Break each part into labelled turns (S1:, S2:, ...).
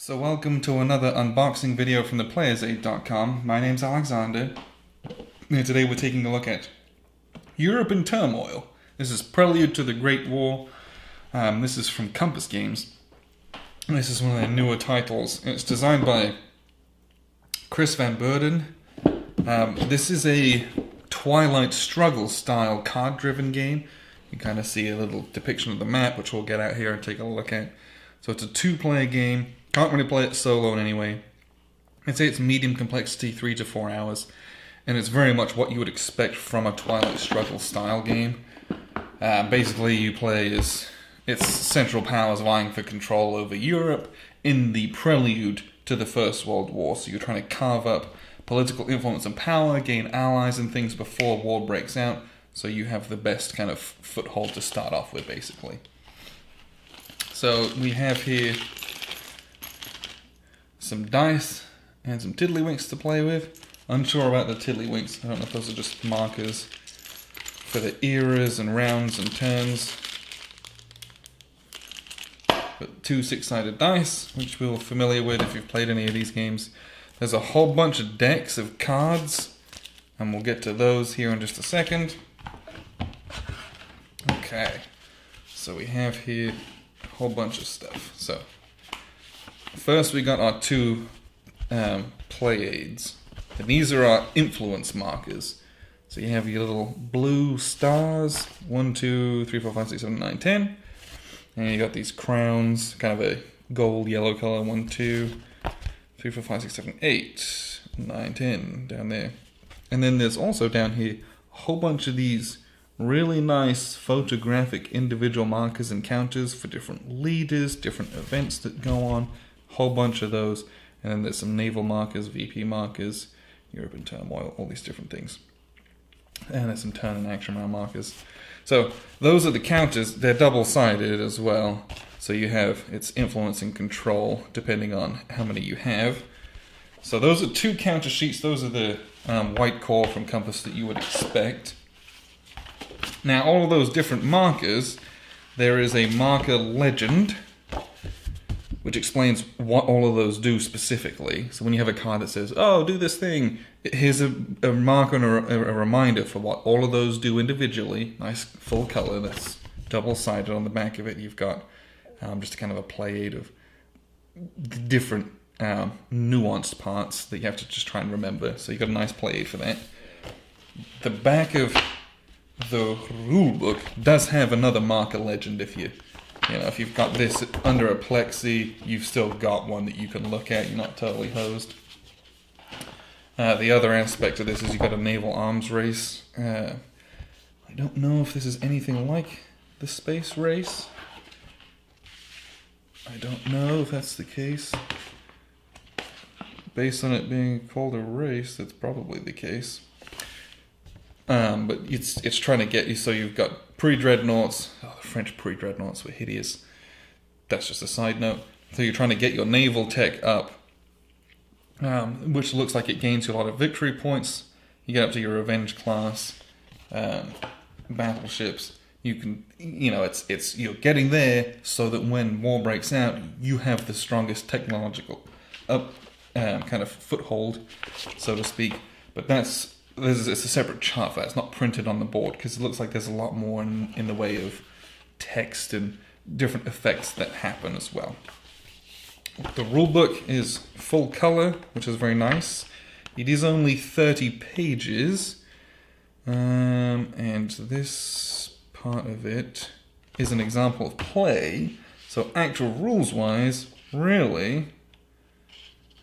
S1: So welcome to another unboxing video from theplayersaid.com. My name's Alexander, and today we're taking a look at Europe in Turmoil. This is Prelude to the Great War. This is from Compass Games. This is one of their newer titles. It's designed by Chris Van Beurden. This is a Twilight Struggle style card-driven game. You kind of see a little depiction of the map, which we'll get out here and take a look at. So it's a two-player game. Can't really play it solo in any way. I'd say it's medium complexity, 3 to 4 hours, and it's very much what you would expect from a Twilight Struggle style game. Basically, you play as its central powers vying for control over Europe in the prelude to the First World War. So you're trying to carve up political influence and power, gain allies and things before war breaks out, so you have the best kind of foothold to start off with, basically. So we have here some dice and some tiddlywinks to play with. Unsure about the tiddlywinks. I don't know if those are just markers for the eras and rounds and turns. But 2 6-sided dice, which we're familiar with if you've played any of these games. There's a whole bunch of decks of cards, and we'll get to those here in just a second. Okay, so we have here a whole bunch of stuff. So first we got our 2 play aids, and these are our influence markers. So you have your little blue stars, 1, 2, 3, 4, 5, 6, 7, 9, 10. And you got these crowns, kind of a gold yellow color, 1, 2, 3, 4, 5, 6, 7, 8, 9, 10 down there. And then there's also down here a whole bunch of these really nice photographic individual markers and counters for different leaders, different events that go on. Whole bunch of those, and then there's some naval markers, VP markers, Europe in Turmoil, all these different things. And there's some turn and action round markers. So those are the counters. They're double-sided as well. So you have its influence and control depending on how many you have. So those are 2 counter sheets. Those are the white core from Compass that you would expect. Now all of those different markers, there is a marker legend which explains what all of those do specifically. So when you have a card that says, oh, do this thing, here's a marker and a reminder for what all of those do individually. Nice full color that's double-sided on the back of it. You've got just kind of a play aid of different nuanced parts that you have to just try and remember. So you've got a nice play aid for that. The back of the rulebook does have another marker legend if you've got this under a plexi, you've still got one that you can look at. You're not totally hosed. The other aspect of this is you've got a naval arms race. I don't know if this is anything like the space race. I don't know if that's the case. Based on it being called a race, that's probably the case. But it's trying to get you, so you've got pre-dreadnoughts. Oh, the French pre-dreadnoughts were hideous. That's just a side note. So you're trying to get your naval tech up, which looks like it gains you a lot of victory points. You get up to your revenge class battleships. You can, you're getting there so that when war breaks out, you have the strongest technological kind of foothold, so to speak. But it's a separate chart for that. It's not printed on the board because it looks like there's a lot more in the way of text and different effects that happen as well. The rulebook is full color, which is very nice. It is only 30 pages, and this part of it is an example of play. So actual rules-wise, really,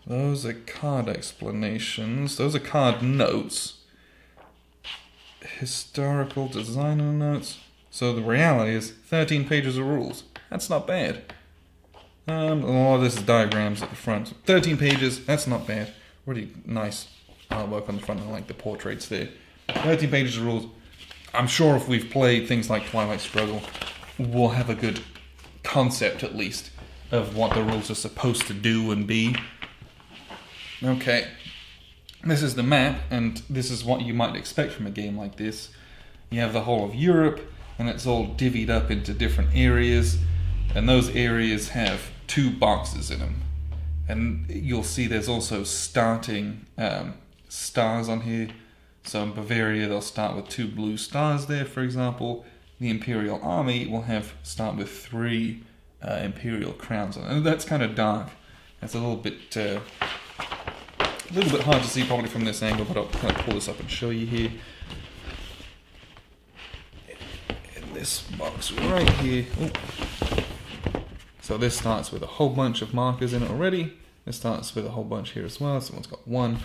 S1: those are card explanations. Those are card notes. Historical designer notes. So the reality is 13 pages of rules. That's not bad. A lot of this is diagrams at the front. 13 pages, that's not bad. Really nice artwork on the front. I like the portraits there. 13 pages of rules. I'm sure if we've played things like Twilight Struggle, we'll have a good concept at least of what the rules are supposed to do and be. Okay. This is the map, and this is what you might expect from a game like this. You have the whole of Europe, and it's all divvied up into different areas, and those areas have 2 boxes in them. And you'll see there's also starting stars on here. So in Bavaria, they'll start with 2 blue stars there, for example. The Imperial Army will start with 3 Imperial crowns on it. And that's kind of dark. That's a little bit hard to see probably from this angle, but I'll kind of pull this up and show you here. In this box right here. Ooh. So this starts with a whole bunch of markers in it already. This starts with a whole bunch here as well. This one's got 1.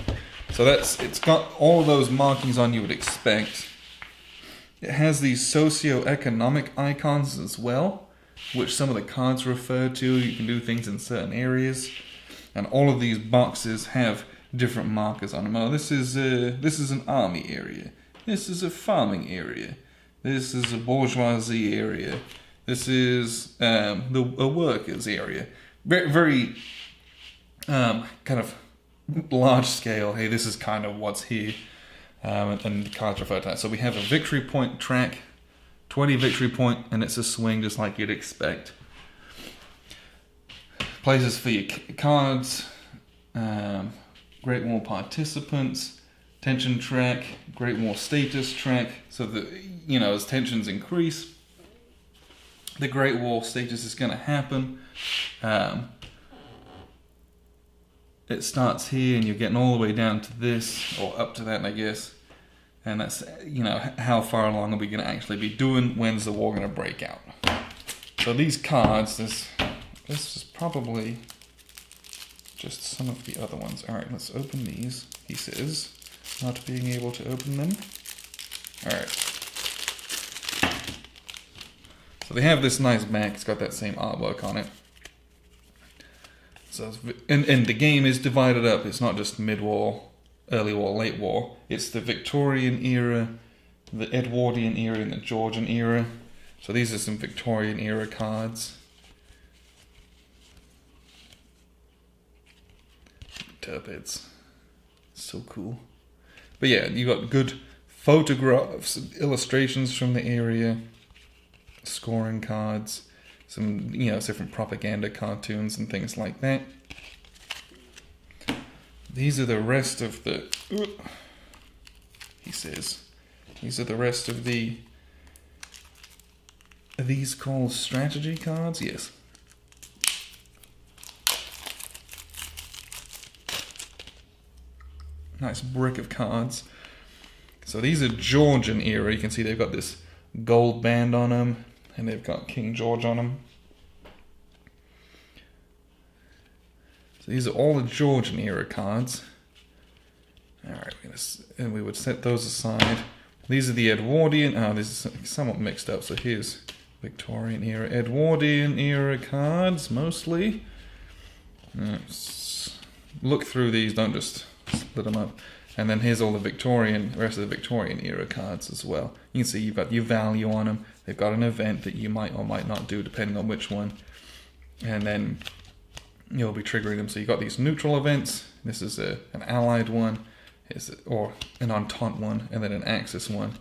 S1: So it's got all those markings on you would expect. It has these socio-economic icons as well, which some of the cards refer to. You can do things in certain areas. And all of these boxes have different markers on them. Oh, this is an army area. This is a farming area. This is a bourgeoisie area. This is a workers area. Very, very kind of large scale. Hey, this is kind of what's here. And the cards refer to that. So we have a victory point track, 20 victory point, and it's a swing just like you'd expect. Places for your cards, Great War participants, tension track, Great War status track. So that, as tensions increase, the Great War status is going to happen. It starts here, and you're getting all the way down to this, or up to that, I guess. And that's, how far along are we going to actually be doing? When's the war going to break out? So these cards, this is probably just some of the other ones. All right, let's open these. He says, not being able to open them. All right. So they have this nice back. It's got that same artwork on it. So, and the game is divided up. It's not just mid-war, early war, late war. It's the Victorian era, the Edwardian era, and the Georgian era. So these are some Victorian era cards. Turpeds. So cool. But yeah, you got good photographs, illustrations from the area, scoring cards, some, different propaganda cartoons and things like that. These are the rest of the... He says, these are the rest of the... Are these called strategy cards? Yes. Nice brick of cards. So these are Georgian era. You can see they've got this gold band on them, and they've got King George on them. So these are all the Georgian era cards. Alright, and we would set those aside. These are the Edwardian. This is somewhat mixed up. So here's Victorian era, Edwardian era cards, mostly. Look through these, don't just split them up. And then here's all the rest of the Victorian era cards as well. You can see you've got your value on them. They've got an event that you might or might not do depending on which one. And then you'll be triggering them. So you've got these neutral events. This is an allied one, or an Entente one, and then an Axis one.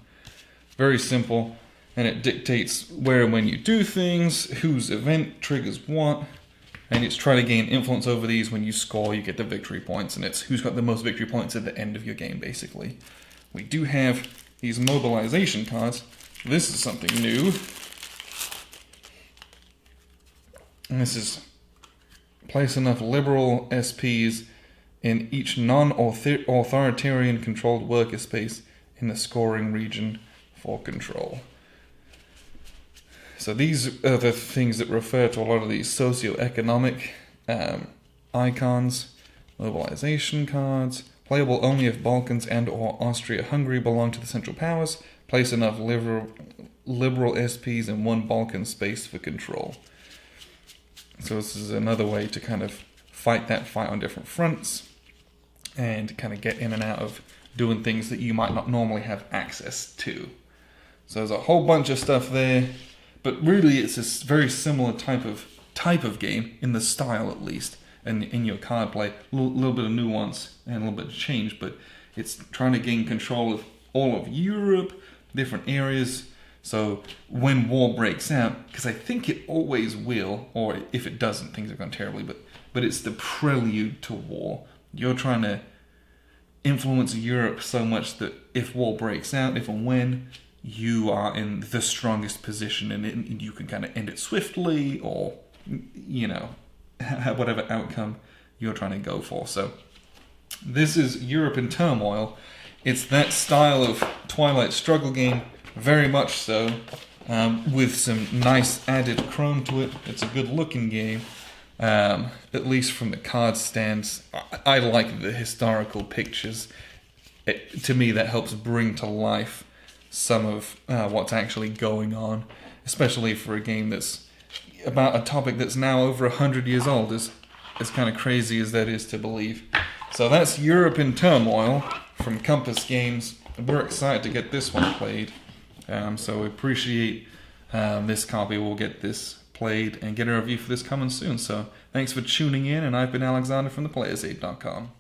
S1: Very simple. And it dictates where and when you do things, whose event triggers what. And it's trying to gain influence over these. When you score, you get the victory points, and it's who's got the most victory points at the end of your game, basically. We do have these mobilization cards. This is something new. And this is place enough liberal SPs in each non-authoritarian controlled worker space in the scoring region for control. So these are the things that refer to a lot of these socio-economic icons. Mobilization cards. Playable only if Balkans and or Austria-Hungary belong to the Central Powers. Place enough liberal SPs in one Balkan space for control. So this is another way to kind of fight that fight on different fronts and kind of get in and out of doing things that you might not normally have access to. So there's a whole bunch of stuff there. But really, it's a very similar type of game, in the style at least, and in your card play. A little bit of nuance and a little bit of change, but it's trying to gain control of all of Europe, different areas. So when war breaks out, because I think it always will, or if it doesn't, things have gone terribly, but but it's the prelude to war. You're trying to influence Europe so much that if war breaks out, if and when, you are in the strongest position in it, and you can kind of end it swiftly, or, whatever outcome you're trying to go for. So this is Europe in Turmoil. It's that style of Twilight struggle game, very much so, with some nice added chrome to it. It's a good looking game, at least from the card stands. I like the historical pictures. To me, that helps bring to life some of what's actually going on, especially for a game that's about a topic that's now over 100 years old, as kind of crazy as that is to believe. So that's Europe in Turmoil from Compass Games. We're excited to get this one played. So we appreciate this copy. We'll get this played and get a review for this coming soon. So thanks for tuning in, and I've been Alexander from theplayersaid.com.